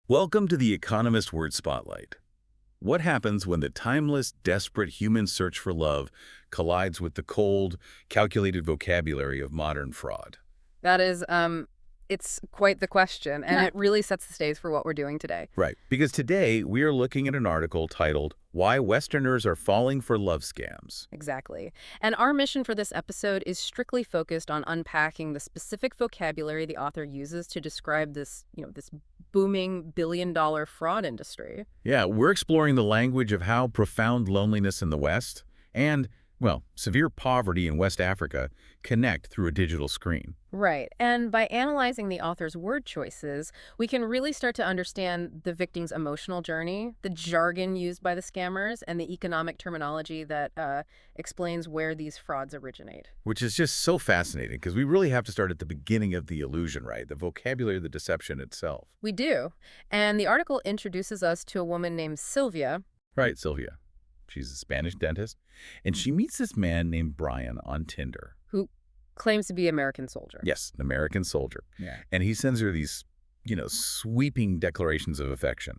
Welcome to the Economist Word Spotlight. What happens when the timeless, desperate human search for love collides with the cold, calculated vocabulary of modern fraud? That is, it's quite the question, and it really sets the stage for what we're doing today. Right, because today we are looking at an article titled, Why Westerners Are Falling for Love Scams. Exactly. And our mission for this episode is strictly focused on unpacking the specific vocabulary the author uses to describe this, this booming billion-dollar fraud industry. Yeah, we're exploring the language of how profound loneliness in the West and, well, severe poverty in West Africa connect through a digital screen. Right. And by analyzing the author's word choices, we can really start to understand the victim's emotional journey, the jargon used by the scammers, and the economic terminology that explains where these frauds originate. Which is just so fascinating because we really have to start at the beginning of the illusion, right? The vocabulary of the deception itself. We do. And the article introduces us to a woman named Sylvia. Right, Sylvia. She's a Spanish dentist, and she meets this man named Brian on Tinder. Who claims to be American soldier. Yes, an American soldier. Yeah. And he sends her these, sweeping declarations of affection.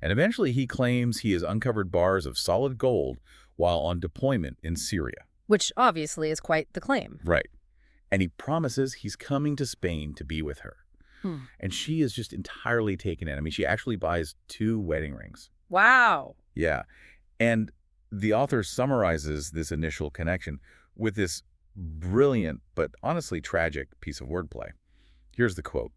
And eventually he claims he has uncovered bars of solid gold while on deployment in Syria. Which obviously is quite the claim. Right. And he promises he's coming to Spain to be with her. And she is just entirely taken in. I mean, she actually buys 2 wedding rings. Wow. Yeah. And the author summarizes this initial connection with this brilliant but honestly tragic piece of wordplay. Here's the quote.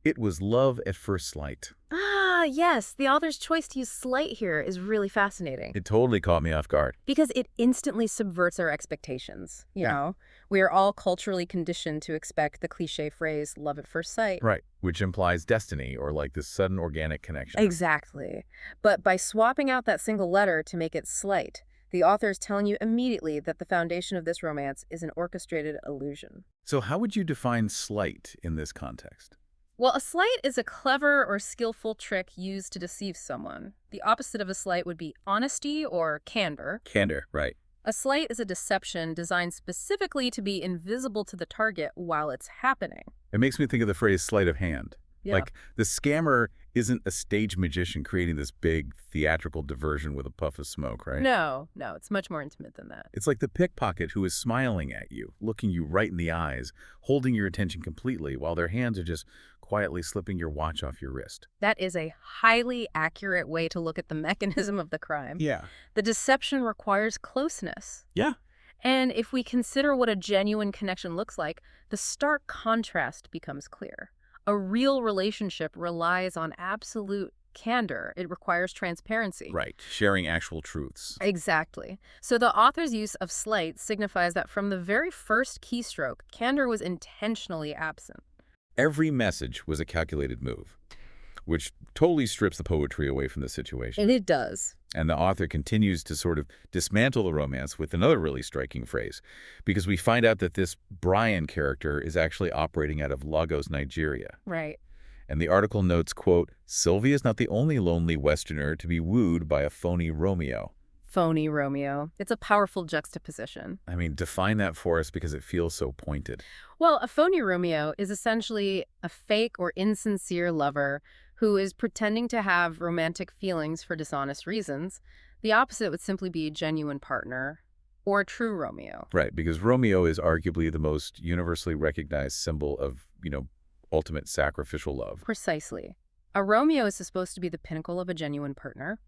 "It was love at first sight." Ah, yes. The author's choice to use sleight here is really fascinating. It totally caught me off guard. Because it instantly subverts our expectations. You know, we are all culturally conditioned to expect the cliche phrase, love at first sight. Right, which implies destiny or like this sudden organic connection. Exactly. But by swapping out that single letter to make it sleight, the author is telling you immediately that the foundation of this romance is an orchestrated illusion. So how would you define sleight in this context? Well, a sleight is a clever or skillful trick used to deceive someone. The opposite of a sleight would be honesty or candor. Candor, right. A sleight is a deception designed specifically to be invisible to the target while it's happening. It makes me think of the phrase sleight of hand. Yeah. Like the scammer isn't a stage magician creating this big theatrical diversion with a puff of smoke, right? No, it's much more intimate than that. It's like the pickpocket who is smiling at you, looking you right in the eyes, holding your attention completely while their hands are just quietly slipping your watch off your wrist. That is a highly accurate way to look at the mechanism of the crime. Yeah. The deception requires closeness. Yeah. And if we consider what a genuine connection looks like, the stark contrast becomes clear. A real relationship relies on absolute candor. It requires transparency. Right, sharing actual truths. Exactly. So the author's use of sleight signifies that from the very first keystroke, candor was intentionally absent. Every message was a calculated move, which totally strips the poetry away from the situation. And it does. And the author continues to sort of dismantle the romance with another really striking phrase, because we find out that this Brian character is actually operating out of Lagos, Nigeria. Right. And the article notes, quote, "Sylvia is not the only lonely Westerner to be wooed by a phony Romeo." Phony Romeo. It's a powerful juxtaposition. I mean, define that for us because it feels so pointed. Well, a phony Romeo is essentially a fake or insincere lover who is pretending to have romantic feelings for dishonest reasons. The opposite would simply be a genuine partner or a true Romeo. Right, because Romeo is arguably the most universally recognized symbol of, ultimate sacrificial love. Precisely. A Romeo is supposed to be the pinnacle of a genuine partner,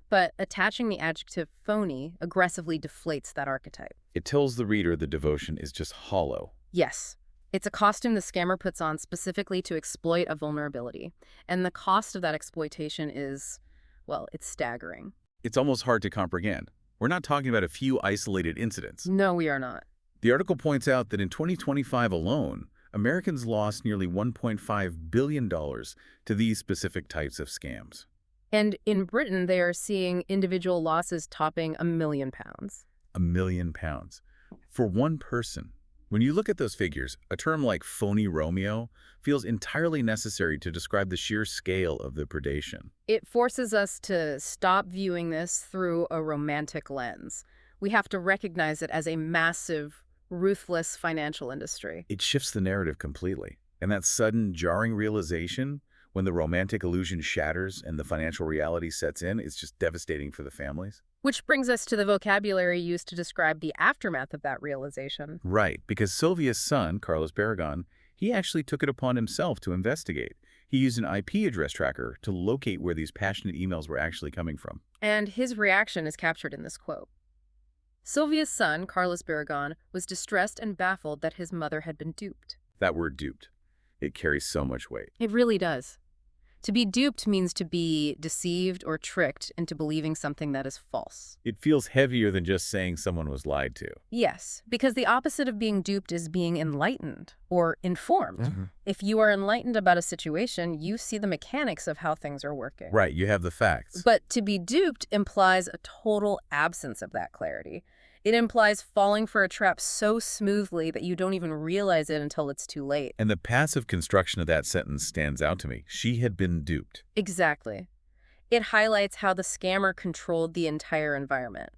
but attaching the adjective phony aggressively deflates that archetype. It tells the reader the devotion is just hollow. Yes. It's a costume the scammer puts on specifically to exploit a vulnerability. And the cost of that exploitation is, well, it's staggering. It's almost hard to comprehend. We're not talking about a few isolated incidents. No, we are not. The article points out that in 2025 alone, Americans lost nearly $1.5 billion to these specific types of scams. And in Britain, they are seeing individual losses topping £1 million. £1 million. For one person. When you look at those figures, a term like phony Romeo feels entirely necessary to describe the sheer scale of the predation. It forces us to stop viewing this through a romantic lens. We have to recognize it as a massive, ruthless financial industry. It shifts the narrative completely. And that sudden, jarring realization When the romantic illusion shatters and the financial reality sets in, it's just devastating for the families. Which brings us to the vocabulary used to describe the aftermath of that realization. Right, because Sylvia's son, Carlos Barragan, he actually took it upon himself to investigate. He used an IP address tracker to locate where these passionate emails were actually coming from. And his reaction is captured in this quote. Sylvia's son, Carlos Barragan, was distressed and baffled that his mother had been duped. That word duped, it carries so much weight. It really does. To be duped means to be deceived or tricked into believing something that is false. It feels heavier than just saying someone was lied to. Yes, because the opposite of being duped is being enlightened or informed. If you are enlightened about a situation, you see the mechanics of how things are working. Right, you have the facts. But to be duped implies a total absence of that clarity. It implies falling for a trap so smoothly that you don't even realize it until it's too late. And the passive construction of that sentence stands out to me. She had been duped. Exactly. It highlights how the scammer controlled the entire environment.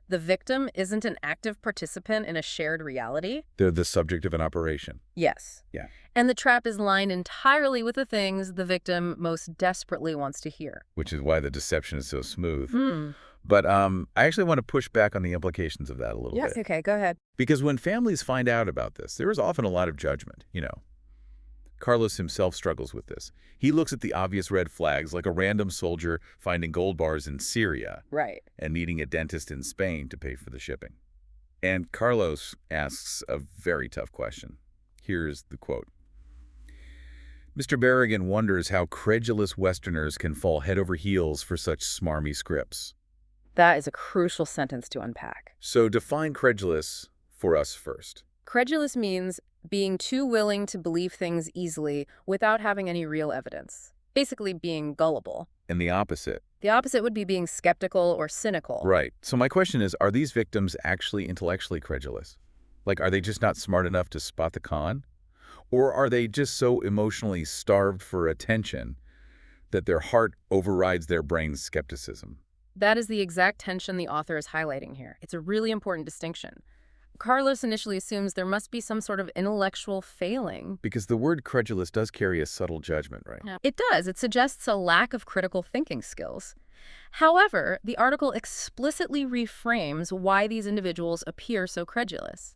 The victim isn't an active participant in a shared reality. They're the subject of an operation. Yes. Yeah. And the trap is lined entirely with the things the victim most desperately wants to hear. Which is why the deception is so smooth. But I actually want to push back on the implications of that a little bit. Yes, okay, go ahead. Because when families find out about this, there is often a lot of judgment, Carlos himself struggles with this. He looks at the obvious red flags, like a random soldier finding gold bars in Syria. Right. And needing a dentist in Spain to pay for the shipping. And Carlos asks a very tough question. Here's the quote. Mr. Barragan wonders how credulous Westerners can fall head over heels for such smarmy scripts. That is a crucial sentence to unpack. So define credulous for us first. Credulous means being too willing to believe things easily without having any real evidence. Basically being gullible. And the opposite. The opposite would be being skeptical or cynical. Right. So my question is, are these victims actually intellectually credulous? Like, are they just not smart enough to spot the con? Or are they just so emotionally starved for attention that their heart overrides their brain's skepticism? That is the exact tension the author is highlighting here. It's a really important distinction. Carlos initially assumes there must be some sort of intellectual failing. Because the word credulous does carry a subtle judgment, right? Yeah. It does. It suggests a lack of critical thinking skills. However, the article explicitly reframes why these individuals appear so credulous.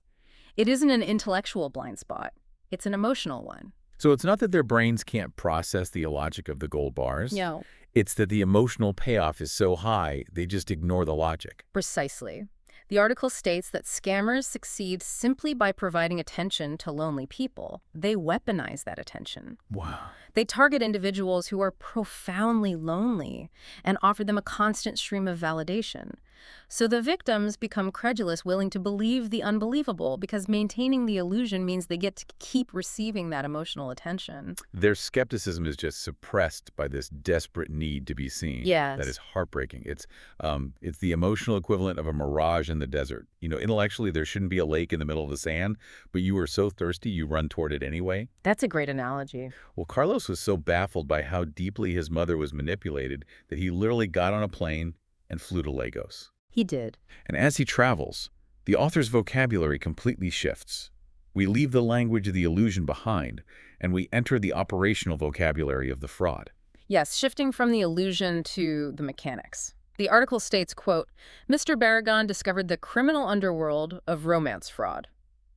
It isn't an intellectual blind spot. It's an emotional one. So it's not that their brains can't process the illogic of the gold bars. No. It's that the emotional payoff is so high, they just ignore the logic. Precisely. The article states that scammers succeed simply by providing attention to lonely people. They weaponize that attention. Wow. They target individuals who are profoundly lonely and offer them a constant stream of validation. So the victims become credulous, willing to believe the unbelievable, because maintaining the illusion means they get to keep receiving that emotional attention. Their skepticism is just suppressed by this desperate need to be seen. Yes. That is heartbreaking. It's the emotional equivalent of a mirage in the desert. Intellectually, there shouldn't be a lake in the middle of the sand, but you are so thirsty you run toward it anyway. That's a great analogy. Well, Carlos was so baffled by how deeply his mother was manipulated that he literally got on a plane and flew to Lagos. He did. And as he travels, the author's vocabulary completely shifts. We leave the language of the illusion behind, and we enter the operational vocabulary of the fraud. Yes, shifting from the illusion to the mechanics. The article states, quote, Mr. Barragan discovered the criminal underworld of romance fraud.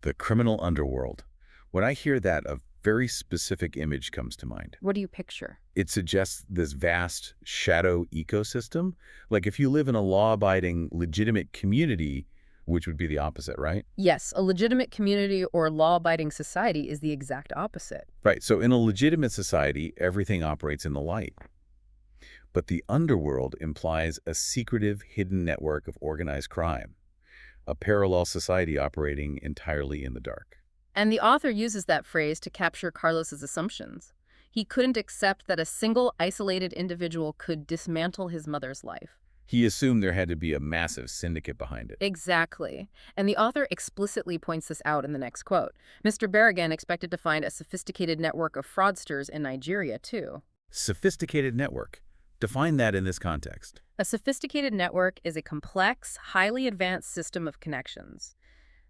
The criminal underworld. When I hear that, a very specific image comes to mind. What do you picture? It suggests this vast shadow ecosystem. Like if you live in a law-abiding, legitimate community, which would be the opposite, right? Yes, a legitimate community or law-abiding society is the exact opposite. Right, so in a legitimate society, everything operates in the light. But the underworld implies a secretive, hidden network of organized crime, a parallel society operating entirely in the dark. And the author uses that phrase to capture Carlos's assumptions. He couldn't accept that a single, isolated individual could dismantle his mother's life. He assumed there had to be a massive syndicate behind it. Exactly. And the author explicitly points this out in the next quote. Mr. Barragan expected to find a sophisticated network of fraudsters in Nigeria, too. Sophisticated network. Define that in this context. A sophisticated network is a complex, highly advanced system of connections.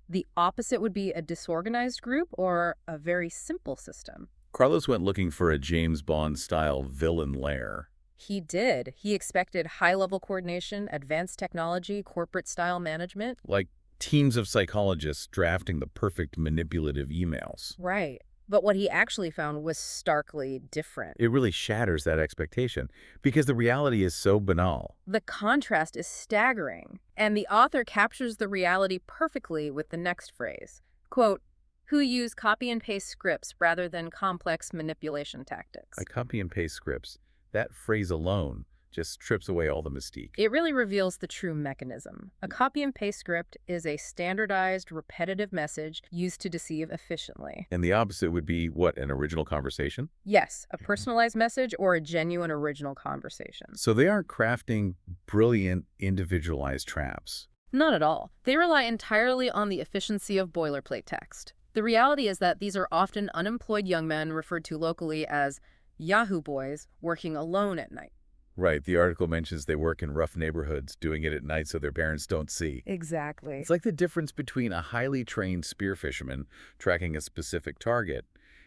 The opposite would be a disorganized group or a very simple system. Carlos went looking for a James Bond-style villain lair. He did. He expected high-level coordination, advanced technology, corporate-style management. Like teams of psychologists drafting the perfect manipulative emails. Right. But what he actually found was starkly different. It really shatters that expectation because the reality is so banal. The contrast is staggering, and the author captures the reality perfectly with the next phrase. Quote, "Who use copy and paste scripts rather than complex manipulation tactics." I copy and paste scripts. That phrase alone just strips away all the mystique. It really reveals the true mechanism. A copy and paste script is a standardized, repetitive message used to deceive efficiently. And the opposite would be, what, an original conversation? Yes, a personalized message or a genuine original conversation. So they aren't crafting brilliant, individualized traps. Not at all. They rely entirely on the efficiency of boilerplate text. The reality is that these are often unemployed young men referred to locally as Yahoo boys working alone at night. Right, the article mentions they work in rough neighborhoods, doing it at night so their parents don't see. Exactly. It's like the difference between a highly trained spear fisherman tracking a specific target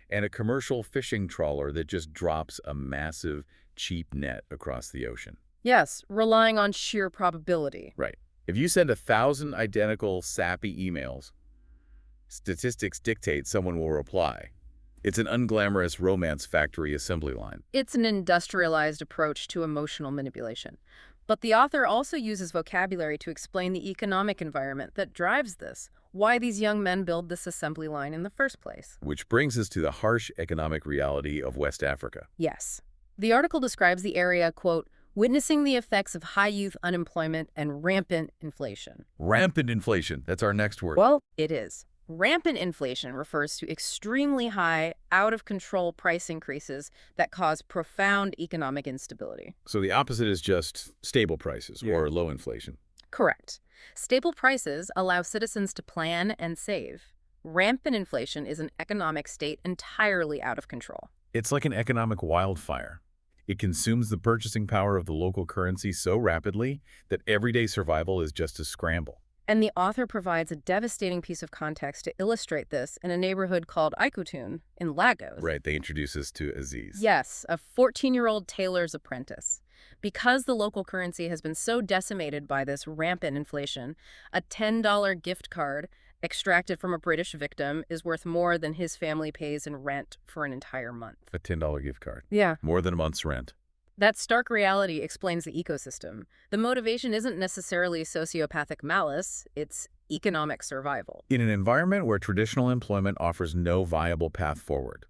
and a commercial fishing trawler that just drops a massive, cheap net across the ocean. Yes, relying on sheer probability. Right. If you send 1,000 identical sappy emails, statistics dictate someone will reply. It's an unglamorous romance factory assembly line. It's an industrialized approach to emotional manipulation. But the author also uses vocabulary to explain the economic environment that drives this, why these young men build this assembly line in the first place. Which brings us to the harsh economic reality of West Africa. Yes. The article describes the area, quote, "witnessing the effects of high youth unemployment and rampant inflation." Rampant inflation. That's our next word. Well, it is. Rampant inflation refers to extremely high, out-of-control price increases that cause profound economic instability. So the opposite is just stable prices or low inflation. Correct. Stable prices allow citizens to plan and save. Rampant inflation is an economic state entirely out of control. It's like an economic wildfire. It consumes the purchasing power of the local currency so rapidly that everyday survival is just a scramble. And the author provides a devastating piece of context to illustrate this in a neighborhood called Ikotun in Lagos. Right, they introduce us to Aziz. Yes, a 14-year-old tailor's apprentice. Because the local currency has been so decimated by this rampant inflation, a $10 gift card extracted from a British victim is worth more than his family pays in rent for an entire month. A $10 gift card. Yeah. More than a month's rent. That stark reality explains the ecosystem. The motivation isn't necessarily sociopathic malice, it's economic survival. In an environment where traditional employment offers no viable path forward,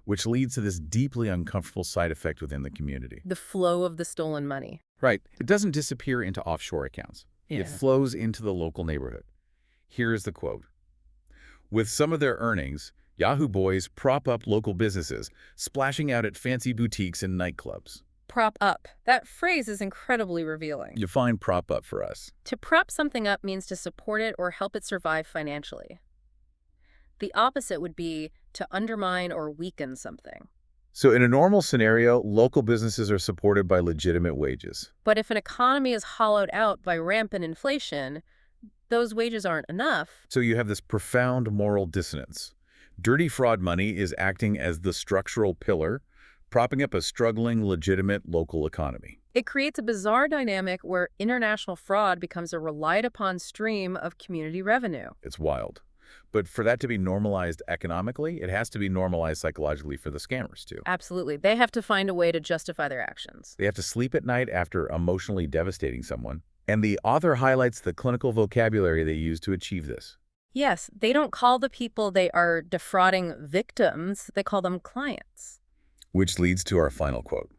which leads to this deeply uncomfortable side effect within the community. The flow of the stolen money. Right. It doesn't disappear into offshore accounts. Yeah. It flows into the local neighborhood. Here's the quote. "With some of their earnings, Yahoo boys prop up local businesses, splashing out at fancy boutiques and nightclubs." Prop up. That phrase is incredibly revealing. Define prop up for us. To prop something up means to support it or help it survive financially. The opposite would be to undermine or weaken something. So in a normal scenario, local businesses are supported by legitimate wages. But if an economy is hollowed out by rampant inflation, those wages aren't enough. So you have this profound moral dissonance. Dirty fraud money is acting as the structural pillar, propping up a struggling, legitimate local economy. It creates a bizarre dynamic where international fraud becomes a relied-upon stream of community revenue. It's wild. But for that to be normalized economically, it has to be normalized psychologically for the scammers, too. Absolutely. They have to find a way to justify their actions. They have to sleep at night after emotionally devastating someone. And the author highlights the clinical vocabulary they use to achieve this. Yes, they don't call the people they are defrauding victims. They call them clients. Which leads to our final quote.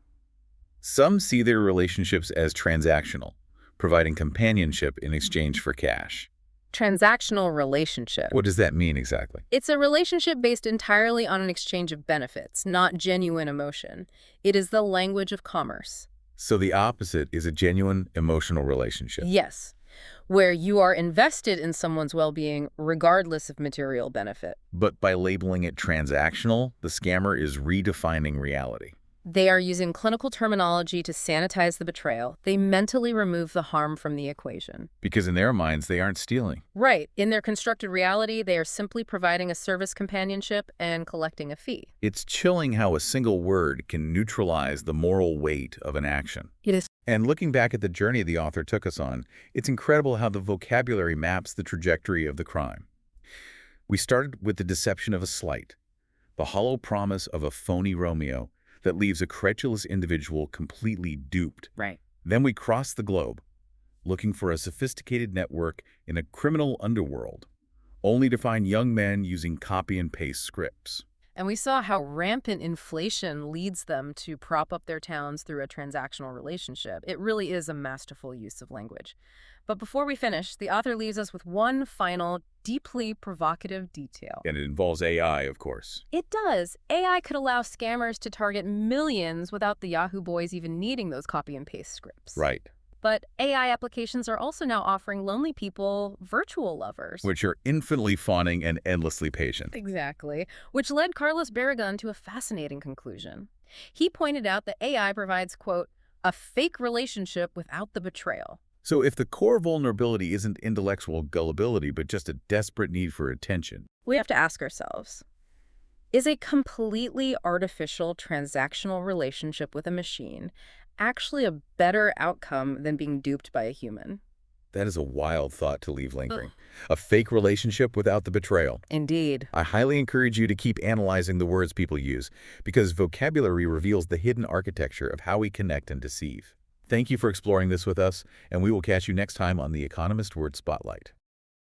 "Some see their relationships as transactional, providing companionship in exchange for cash." Transactional relationship. What does that mean exactly? It's a relationship based entirely on an exchange of benefits, not genuine emotion. It is the language of commerce. So the opposite is a genuine emotional relationship. Yes, where you are invested in someone's well-being regardless of material benefit. But by labeling it transactional, the scammer is redefining reality. They are using clinical terminology to sanitize the betrayal. They mentally remove the harm from the equation. Because in their minds, they aren't stealing. Right. In their constructed reality, they are simply providing a service companionship and collecting a fee. It's chilling how a single word can neutralize the moral weight of an action. It is. And looking back at the journey the author took us on, it's incredible how the vocabulary maps the trajectory of the crime. We started with the deception of a sleight, the hollow promise of a phony Romeo that leaves a credulous individual completely duped. Right. Then we crossed the globe, looking for a sophisticated network in a criminal underworld, only to find young men using copy-and-paste scripts. And we saw how rampant inflation leads them to prop up their towns through a transactional relationship. It really is a masterful use of language. But before we finish, the author leaves us with one final, deeply provocative detail. And it involves AI, of course. It does. AI could allow scammers to target millions without the Yahoo boys even needing those copy and paste scripts. Right. But AI applications are also now offering lonely people virtual lovers. Which are infinitely fawning and endlessly patient. Exactly. Which led Carlos Barragan to a fascinating conclusion. He pointed out that AI provides, quote, a fake relationship without the betrayal. So if the core vulnerability isn't intellectual gullibility, but just a desperate need for attention, we have to ask ourselves, is a completely artificial transactional relationship with a machine actually a better outcome than being duped by a human? that is a wild thought to leave lingering. A fake relationship without the betrayal. Indeed. I highly encourage you to keep analyzing the words people use, because vocabulary reveals the hidden architecture of how we connect and deceive. Thank you for exploring this with us, and we will catch you next time on the Economist Word Spotlight.